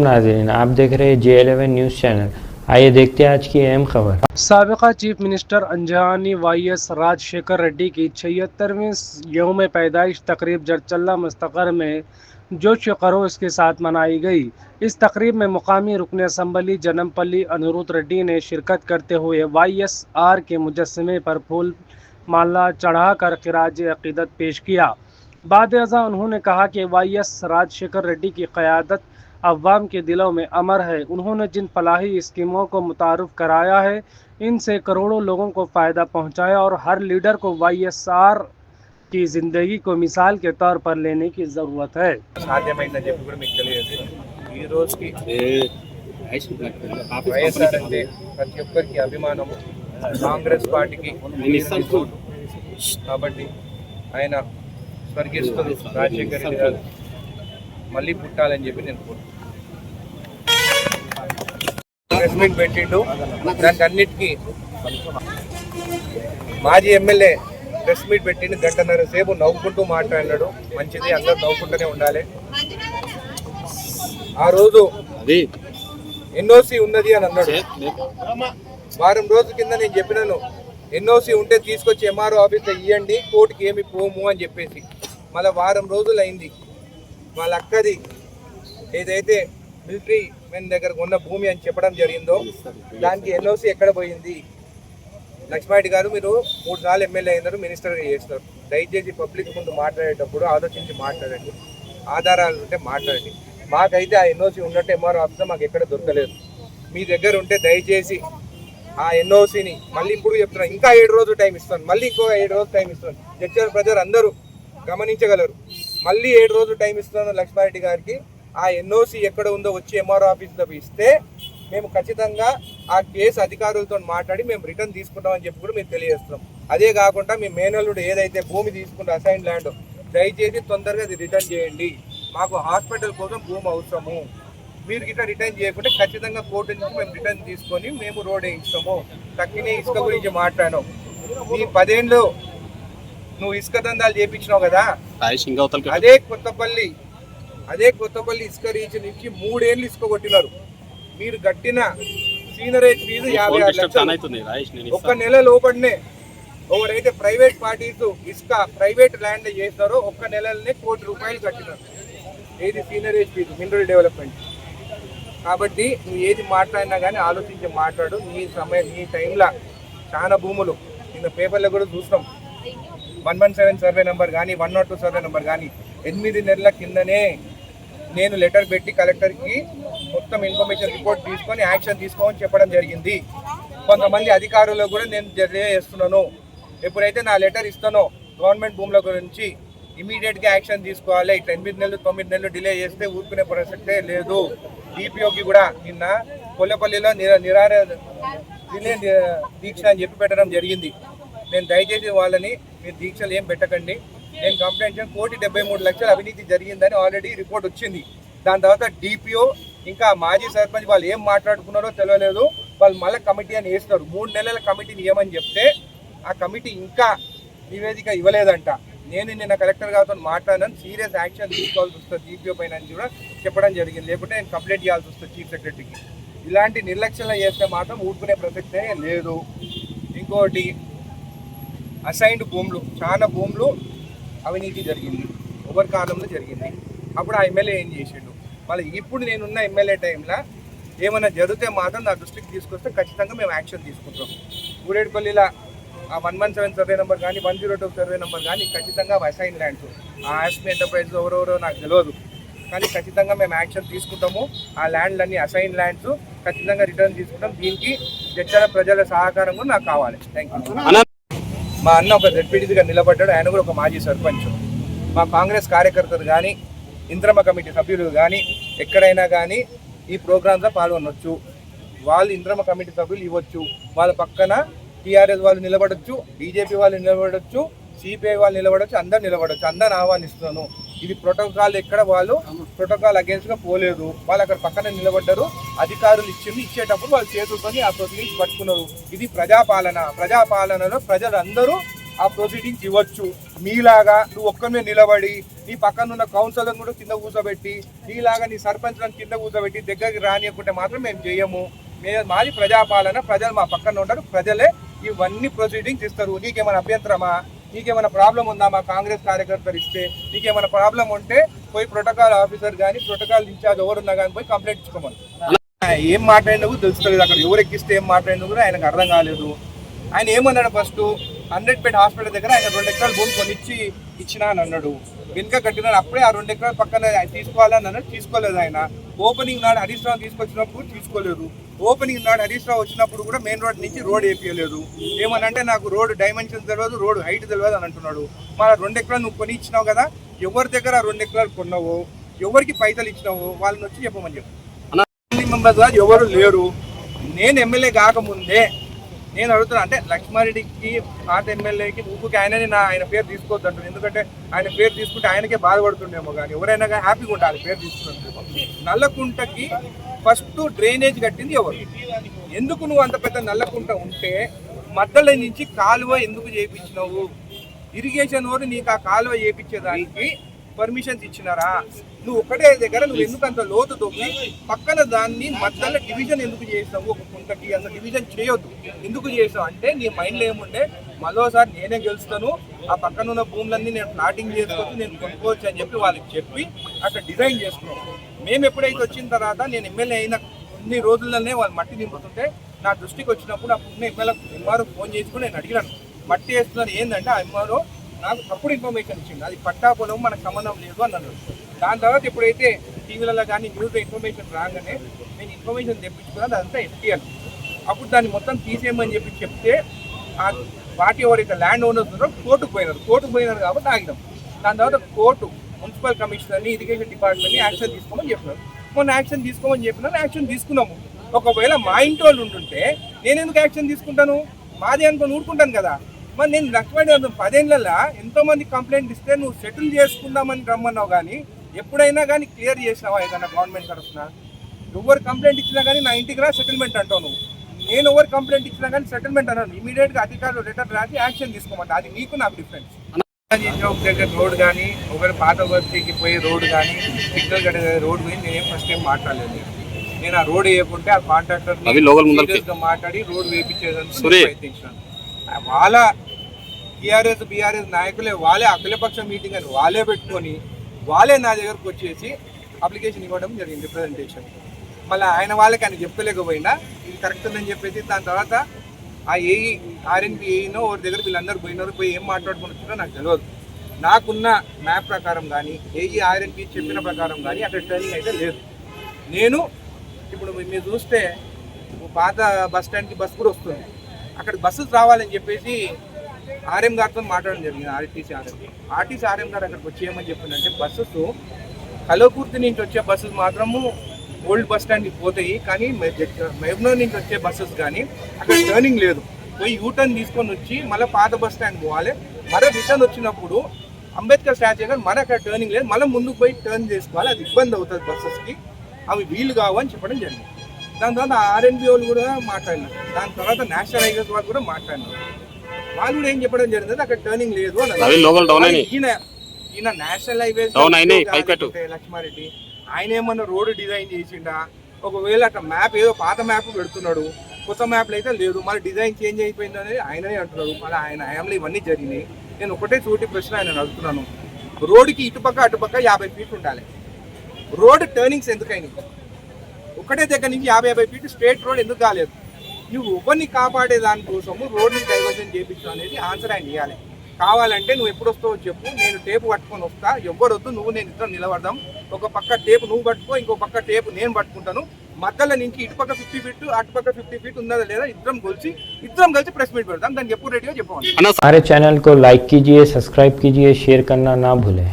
नाज़रीन, आप देख रहे हैं J11 न्यूज़ चैनल। आइए देखते हैं आज की अहम खबर। साबिका चीफ मिनिस्टर अंजनी वाईएस राजशेखर रेड्डी की 76वीं यौम पैदाइश तकरीब जरचल्ला मुस्तकर में जोश खरोश के साथ मनाई गई। इस तकरीब में मुकामी रुकन असम्बली जनमपल्ली अनिरुद्ध रेड्डी ने शिरकत करते हुए वाईएसआर के मुजस्समे पर फूल माला चढ़ाकर खिराज अकीदत पेश किया। बाद अज़ा उन्होंने कहा कि वाईएस राजशेखर रेड्डी की क़यादत अवाम के दिलों में अमर है। उन्होंने जिन फलाही स्कीमों को मुतारुफ कराया है, इनसे करोड़ों लोगों को फ़ायदा पहुंचाया और हर लीडर को वाईएसआर की ज़िंदगी को मिसाल के तौर पर लेने की ज़रूरत है। కాంగ్రెస్ పార్టీకి కాబట్టి ఆయన స్వర్గీస్తులు రాజశేఖర రెడ్డి గారు మళ్ళీ పుట్టాలని చెప్పి నేను ప్రెస్ మీట్ పెట్టిండు. దానికి అన్నిటికీ మాజీ ఎమ్మెల్యే ప్రెస్ మీట్ పెట్టిండు. గంటన్నర సేపు నవ్వుకుంటూ మాట్లాడినాడు. మంచిది, అందరూ నవ్వుకుంటూనే ఉండాలి. ఆ రోజు ఎన్ఓసి ఉన్నది అని అన్నాడు. వారం రోజుల కింద నేను చెప్పినాను, ఎన్ఓసి ఉంటే తీసుకొచ్చి ఎంఆర్ఓ ఆఫీస్లో ఇవ్వండి, కోర్టుకి ఏమి పోము అని చెప్పేసి. మళ్ళీ వారం రోజులు అయింది. వాళ్ళ అక్కది ఏదైతే మిలిటరీ మెన్ దగ్గర ఉన్న భూమి అని చెప్పడం జరిగిందో దానికి ఎన్ఓసి ఎక్కడ పోయింది? లక్ష్మారెడ్డి గారు, మీరు 3 సార్లు ఎమ్మెల్యే అయినారు, మినిస్టర్గా చేస్తారు. దయచేసి పబ్లిక్ ముందు మాట్లాడేటప్పుడు ఆలోచించి మాట్లాడండి. ఆధారాలు ఉంటే మాట్లాడండి. మాకైతే ఆ ఎన్ఓసి ఉన్నట్టు ఎంఆర్ఓ ఆఫీస్లో మాకు ఎక్కడ దొరకలేదు. మీ దగ్గర ఉంటే దయచేసి ఆ ఎన్ఓసిని మళ్ళీ ఇప్పుడు చెప్తున్నాను, ఇంకా 7 రోజులు టైం ఇస్తాను, మళ్ళీ ఇంకో 7 రోజులు టైం ఇస్తాను. జడ్చర్ ప్రజలు అందరూ గమనించగలరు. మళ్ళీ 7 రోజులు టైం ఇస్తున్నాను లక్ష్మారెడ్డి గారికి. ఆ ఎన్ఓసి ఎక్కడ ఉందో వచ్చి ఎంఆర్ఓ ఆఫీస్లో ఇస్తే మేము ఖచ్చితంగా ఆ కేసు అధికారులతో మాట్లాడి మేము రిటర్న్ తీసుకుంటామని చెప్పి కూడా మేము తెలియజేస్తున్నాం. అదే కాకుండా మీ మేనల్లుడు ఏదైతే భూమి తీసుకుంటే అసైన్ ల్యాండ్, దయచేసి తొందరగా అది రిటర్న్ చేయండి. మాకు హాస్పిటల్ కోసం భూమి అవసరము. మీరు గిట్లా రిటర్న్ చేయకుంటే ఖచ్చితంగా కోర్టు నుంచి మేము రిటర్న్ తీసుకొని మేము రోడ్ వేయిస్తాము. తక్కిన ఇసుక గురించి మాట్లాడావు. నీ 10 ఏళ్ళు నువ్వు ఇసుక దందాలు చేయించినావు కదా. అదే కొత్తపల్లి ఇసుక రీచ్ నుంచి 3 ఏళ్ళు ఇసుక కొట్టినారు. మీరు కట్టిన సీనరేజ్ ఫీజు 56 లక్షలు. ఒక్క నెల లోపలనే ఎవరైతే ప్రైవేట్ పార్టీస్ ఇసుక ప్రైవేట్ ల్యాండ్ చేస్తారో ఒక్క నెలలోనే ₹1 కోటి కట్టినారు. ఏది సీనరేజ్ ఫీజు, మినరల్ డెవలప్మెంట్. కాబట్టి నువ్వు ఏది మాట్లాడినా కానీ ఆలోచించి మాట్లాడు. నీ టైంలో చాలా భూములు నిన్న పేపర్లో కూడా చూసినాం. 117 సర్వే నెంబర్ కానీ 102 సర్వే నెంబర్ కానీ 8 నెలల కిందనే నేను లెటర్ పెట్టి కలెక్టర్కి మొత్తం ఇన్ఫర్మేషన్ రిపోర్ట్ తీసుకొని యాక్షన్ తీసుకోమని చెప్పడం జరిగింది. కొంతమంది అధికారులు కూడా నేను తెలియజేస్తున్నాను, ఎప్పుడైతే నా లెటర్ ఇస్తానో గవర్నమెంట్ భూముల గురించి ఇమీడియట్గా యాక్షన్ తీసుకోవాలి. ఇట్లా 8 నెలలు 9 నెలలు డిలే చేస్తే ఊరుకునే ప్రసక్తే లేదు. డిపిఓకి కూడా నిన్న కొల్లపల్లిలో డిలే దీక్ష అని చెప్పి పెట్టడం జరిగింది. నేను దయచేసి వాళ్ళని మీరు దీక్షలు ఏం పెట్టకండి. నేను కంప్లైంట్ చేసిన ₹1,73,00,000 అవినీతి జరిగిందని ఆల్రెడీ రిపోర్ట్ వచ్చింది. దాని తర్వాత డిపిఓ ఇంకా మాజీ సర్పంచ్ వాళ్ళు ఏం మాట్లాడుకున్నారో తెలియలేదు. వాళ్ళు మళ్ళీ కమిటీ అని వేస్తారు. 3 నెలల కమిటీని ఇవ్వమని చెప్తే ఆ కమిటీ ఇంకా నివేదిక ఇవ్వలేదంట. నేను నిన్న కలెక్టర్ గారితో మాట్లాడాను. సీరియస్ యాక్షన్ తీసుకోవాల్సి వస్తుంది డిపిఓ పైన అని కూడా చెప్పడం జరిగింది. లేకుంటే నేను కంప్లైంట్ చేయాల్సి వస్తుంది చీఫ్ సెక్రటరీకి. ఇలాంటి నిర్లక్ష్యంగా చేస్తే మాత్రం ఊరుకునే ప్రసక్తే లేదు. ఇంకోటి, అసైన్డ్ భూములు, చాలా భూములు అవినీతి జరిగింది, ఎవరి కాలంలో జరిగింది. అప్పుడు ఆ ఎమ్మెల్యే ఏం చేసిండు? మళ్ళీ ఇప్పుడు నేనున్న ఎమ్మెల్యే టైంలో ఏమైనా జరిగితే మాత్రం నా దృష్టికి తీసుకొస్తే ఖచ్చితంగా మేము యాక్షన్ తీసుకుంటాం. గూడేడుపల్లిలో ఆ 117 సర్వే నెంబర్ కానీ 102 సర్వే నెంబర్ కానీ ఖచ్చితంగా అసైన్ ల్యాండ్స్, ఆ ఆస్మి ఎంటర్ప్రైజ్ ఎవరెవరో నాకు తెలియదు, కానీ ఖచ్చితంగా మేము యాక్షన్ తీసుకుంటాము. ఆ ల్యాండ్లన్నీ అసైన్ ల్యాండ్స్ ఖచ్చితంగా రిటర్న్ తీసుకుంటాం. దీనికి జడ్చల ప్రజల సహకారం కూడా నాకు కావాలి. Thank you. మా అన్న ఒక జెడ్పీటీసీగా నిలబడ్డాడు. ఆయన కూడా ఒక మాజీ సర్పంచ్. మా కాంగ్రెస్ కార్యకర్తలు కానీ ఇంద్రమ్మ కమిటీ సభ్యులు కానీ ఎక్కడైనా కానీ ఈ ప్రోగ్రామ్స్లో పాల్గొనవచ్చు. వాళ్ళు ఇంద్రమ్మ కమిటీ సభ్యులు ఇవ్వచ్చు. వాళ్ళ పక్కన టీఆర్ఎస్ వాళ్ళు నిలబడవచ్చు, బీజేపీ వాళ్ళు నిలబడవచ్చు, సిపిఐ వాళ్ళు నిలబడవచ్చు, అందరు నిలబడవచ్చు. అందరిని ఆహ్వానిస్తున్నాను. ఇది ప్రోటోకాల్, ఎక్కడ వాళ్ళు ప్రోటోకాల్ అగేన్స్ట్గా పోలేదు. వాళ్ళు అక్కడ పక్కన నిలబడ్డారు. అధికారులు ఇచ్చేటప్పుడు వాళ్ళు చేతులతో ఆ ప్రొసీడింగ్స్ పట్టుకున్నారు. ఇది ప్రజాపాలనలో ప్రజలందరూ ఆ ప్రొసీడింగ్స్ ఇవ్వచ్చు. మీలాగా నువ్వు ఒక్కనే నిలబడి నీ పక్కన ఉన్న కౌన్సిలర్ కూడా కింద కూర్చోబెట్టి నీలాగా నీ సర్పంచ్లను కింద కూర్చోబెట్టి దగ్గరికి రానియకుంటే మాత్రం మేము చేయము. మాది ప్రజాపాలన, ప్రజలు మా పక్కన ఉంటారు, ప్రజలే ఇవన్నీ ప్రొసీడింగ్స్ ఇస్తారు. నీకేమైనా అభ్యంతరమా, నీకేమైనా ప్రాబ్లం ఉందా మా కాంగ్రెస్ కార్యకర్తలు ఇస్తే? నీకేమైనా ప్రాబ్లం ఉంటే పోయి ప్రోటోకాల్ ఆఫీసర్ కానీ ప్రోటోకాల్ ఇన్ఛార్జ్ ఎవరున్నా కానీ పోయి కంప్లైంట్ ఇచ్చుకోమని. ఏం మాట్లాడినవు తెలుస్తుంది, అక్కడ ఎవరు ఎక్కిస్తే ఏం మాట్లాడినా కూడా ఆయనకు అర్థం కాలేదు. ఆయన ఏమన్నాడు, ఫస్ట్ 100 హాస్పిటల్ దగ్గర ఆయన 2 ఎకరాలు భూమి కొనిచ్చి ఇచ్చినా అని అన్నాడు. వెనుక కట్టినాడు, అప్పుడే ఆ 2 ఎకరాల పక్కన తీసుకోవాలని అన్నాడు, తీసుకోలేదు. ఆయన ఓపెనింగ్ నాడు హరీష్ రావు తీసుకొచ్చినప్పుడు తీసుకోలేదు. ఓపెనింగ్ నాడు హరీష్ రావు వచ్చినప్పుడు కూడా మెయిన్ రోడ్ నుంచి రోడ్ వేపించలేదు. ఏమనంటే నాకు రోడ్ డైమెన్షన్ తెలియదు, రోడ్ హైట్ తెలియదు అని అంటున్నాడు. మన 2 ఎకరాలు నువ్వు కొని ఇచ్చినావు కదా, ఎవరి దగ్గర 2 ఎకరాలు కొన్నావు, ఎవరికి పైసలు ఇచ్చినావు వాళ్ళని వచ్చి చెప్పమని చెప్పు. మెంబర్స్ ఎవరు లేరు. నేను ఎమ్మెల్యే కాకముందే నేను అడుగుతున్నా, అంటే లక్ష్మారెడ్డికి పాత ఎమ్మెల్యేకి ఊరికి ఆయన పేరు తీసుకోవద్దు అంటారు. ఎందుకంటే ఆయన పేరు తీసుకుంటే ఆయనకే బాధపడుతుండేమో, కానీ ఎవరైనా కానీ హ్యాపీగా ఉండాలి పేరు తీసుకున్నాను. నల్లకుంటకి ఫస్ట్ డ్రైనేజ్ కట్టింది ఎవరు? ఎందుకు నువ్వు అంత పెద్ద నల్లకుంట ఉంటే మధ్యలో నుంచి కాలువ ఎందుకు చేయించినావు? ఇరిగేషన్ వారు నీకు ఆ కాలువ చేయించేదానికి పర్మిషన్స్ ఇచ్చినారా? నువ్వు ఒకటే దగ్గర నువ్వు ఎందుకు అంత లోతు తొక్కి పక్కన దాన్ని మధ్యలో డివిజన్ ఎందుకు చేసావు? ఒక కుంటకి అసలు డివిజన్ చేయొద్దు. ఎందుకు చేసావు అంటే నీ మైండ్లో ఏముండే, మరోసారి నేనే గెలుస్తాను, ఆ పక్కన ఉన్న భూములన్నీ నేను ప్లాటింగ్ చేసుకోవచ్చు, నేను కొనుక్కోవచ్చు అని చెప్పి వాళ్ళకి చెప్పి అక్కడ డిజైన్ చేసుకున్నాం. మేము ఎప్పుడైతే వచ్చిన తర్వాత నేను ఎమ్మెల్యే అయిన కొన్ని రోజుల్లోనే వాళ్ళు మట్టి దింపుతుంటే నా దృష్టికి వచ్చినప్పుడు అప్పుడు ఎంఆర్ఓ ఫోన్ చేసుకుని నేను అడిగినాను, మట్టి వేస్తున్నారు ఏంటంటే ఆ ఎంఆర్ఓ నాకు తప్పుడు ఇన్ఫర్మేషన్ ఇచ్చింది, అది పట్టా పొలం మనకు సంబంధం లేదు అని అన్నాడు. దాని తర్వాత ఎప్పుడైతే టీవీలలో కానీ న్యూస్లో ఇన్ఫర్మేషన్ రాగానే నేను ఇన్ఫర్మేషన్ తెప్పించుకున్నాను, అదంతా ఎఫ్టీఎల్. అప్పుడు దాన్ని మొత్తం తీసేయమని చెప్పి చెప్తే ఆ పార్టీ ఎవరైతే ల్యాండ్ ఓనర్స్ ఉన్నారో కోర్టుకు పోయినారు కాబట్టి ఆగినాం. దాని తర్వాత కోర్టు మున్సిపల్ కమిషనర్ని, ఇరిగేషన్ డిపార్ట్మెంట్ని యాక్షన్ తీసుకోమని చెప్పినారు. మొన్న యాక్షన్ తీసుకోమని చెప్పినారు, యాక్షన్ తీసుకున్నాము. ఒకవేళ మా ఇంటి వాళ్ళు ఉంటుంటే నేను ఎందుకు యాక్షన్ తీసుకుంటాను? మాది అనుకుని ఊరుకుంటాను కదా. మరి నేను లక్ష్మణి 10 ఏళ్ళలో ఎంతోమంది కంప్లైంట్ ఇస్తే నువ్వు సెటిల్ చేసుకుందామని రమ్మన్నావు, కానీ ఎప్పుడైనా కానీ క్లియర్ చేసినావా ఏదన్నా గవర్నమెంట్ తరఫున? ఎవరు కంప్లైంట్ ఇచ్చినా కానీ నా ఇంటికి రా సెటిల్మెంట్ అంటావు నువ్వు. నేను ఎవరు కంప్లైంట్ ఇచ్చినా కానీ సెటిల్మెంట్ అన్నాను. ఇమీడియట్గా అధికారులు లెటర్ రాసి యాక్షన్ తీసుకోమంట. అది నీకు నాకు డిఫరెన్స్. దగ్గర రోడ్ కానీ ఒకవేళ పాత బస్తీకి పోయే రోడ్ కానీ సిగ్నల్ కట్టే రోడ్ పోయి నేనేం ఫస్ట్ టైం మాట్లాడలేదు. నేను ఆ రోడ్ వేయకుంటే ఆ కాంట్రాక్టర్ మాట్లాడి రోడ్ వేయించేదానికి ప్రయత్నించాను. వాళ్ళ టీఆర్ఎస్ బీఆర్ఎస్ నాయకులే వాళ్ళే అఖిలపక్ష మీటింగ్ అని వాళ్ళే పెట్టుకొని వాళ్ళే నా దగ్గరకు వచ్చేసి అప్లికేషన్ ఇవ్వడం జరిగింది, రిప్రజెంటేషన్. మళ్ళీ వాళ్ళకి ఆయన చెప్పలేకపోయినా ఇది కరెక్ట్ ఉందని చెప్పేసి దాని తర్వాత ఆ ఏఈ ఆర్ఎన్బి ఏఈనో ఒకరి దగ్గర వీళ్ళందరూ పోయి ఏం మాట్లాడుకుని వచ్చిందో నాకు తెలియదు. నాకున్న మ్యాప్ ప్రకారం కానీ ఏఈ ఆర్ఎన్బి చెప్పిన ప్రకారం కానీ అక్కడ టర్నింగ్ అయితే లేదు. నేను ఇప్పుడు మీరు చూస్తే పాత బస్ స్టాండ్కి బస్ కూడా వస్తుంది, అక్కడ బస్సులు రావాలని చెప్పేసి ఆర్ఎం గారితో మాట్లాడడం జరిగింది. ఆర్టీసీ ఆర్ఎం గారు అక్కడికి వచ్చేయమని చెప్పిందంటే బస్సెస్ కలవకుర్తి నుంచి వచ్చే బస్సెస్ మాత్రము ఓల్డ్ బస్ స్టాండ్కి పోతాయి, కానీ మహబూబ్నగర్ నుంచి వచ్చే బస్సెస్ కానీ అక్కడ టర్నింగ్ లేదు. పోయి యూటర్న్ తీసుకొని వచ్చి మళ్ళీ పాత బస్ స్టాండ్ పోవాలి. మరో రిటర్న్ వచ్చినప్పుడు అంబేద్కర్ స్టాచ్యూ కానీ మళ్ళీ అక్కడ టర్నింగ్ లేదు, మళ్ళీ ముందుకు పోయి టర్న్ చేసుకోవాలి. అది ఇబ్బంది అవుతుంది బస్సెస్కి, అవి వీలు కావని చెప్పడం జరిగింది. దాని తర్వాత ఆర్ఎన్బి వాళ్ళు కూడా మాట్లాడినారు. దాని తర్వాత నేషనల్ హైవేస్ వాళ్ళు కూడా మాట్లాడినారు. వాళ్ళు కూడా ఏం చెప్పడం జరిగింది, అక్కడ టర్నింగ్ లేదు అని. ఈయన నేషనల్ హైవేస్ లక్ష్మారెడ్డి ఆయన ఏమన్నా రోడ్డు డిజైన్ చేసిండా? ఒకవేళ అక్కడ మ్యాప్ ఏదో పాత మ్యాప్ పెడుతున్నాడు, కొత్త మ్యాప్లు అయితే లేదు, మళ్ళీ డిజైన్ చేంజ్ అయిపోయింది అనేది ఆయననే అంటున్నాడు. మళ్ళీ ఆయన హయాంలో ఇవన్నీ జరిగినాయి. నేను ఒకటే సూటి ప్రశ్న ఆయన అడుగుతున్నాను, రోడ్డుకి ఇటుపక్క అటుపక్క 50 ఫీట్ ఉండాలి. రోడ్ టర్నింగ్స్ ఎందుకైనా ఒకటే దగ్గర నుంచి 50 ఫీట్ స్ట్రేట్ రోడ్ ఎందుకు కాలేదు? నువ్వు ఎవరిని కాపాడే దానికోసము రోడ్ని డైవర్జన్ చేయించడం అనేది ఆన్సర్ ఆయన ఇవ్వాలి. కావాలంటే నువ్వు ఎప్పుడు వస్తావో చెప్పు, నేను టేపు పట్టుకొని వస్తా, ఎవ్వరు వద్దు, నువ్వు నేను ఇద్దరం నిలబడదాం. ఒక పక్క టేపు నువ్వు పట్టుకో, ఇంకో పక్క టేపు నేను పట్టుకుంటాను. మధ్యలో నుంచి ఇటుపక్క 50 ఫీట్ అటుపక్క 50 ఫీట్ ఉందా లేదా ఇద్దరం కలిసి ప్రెస్ మీట్ పెడదాం. దానికి ఎప్పుడు రెడీగా చెప్పవాలి. हमारे चैनल को लाइक कीजिए, सब्सक्राइब कीजिए, शेयर करना ना भूलें।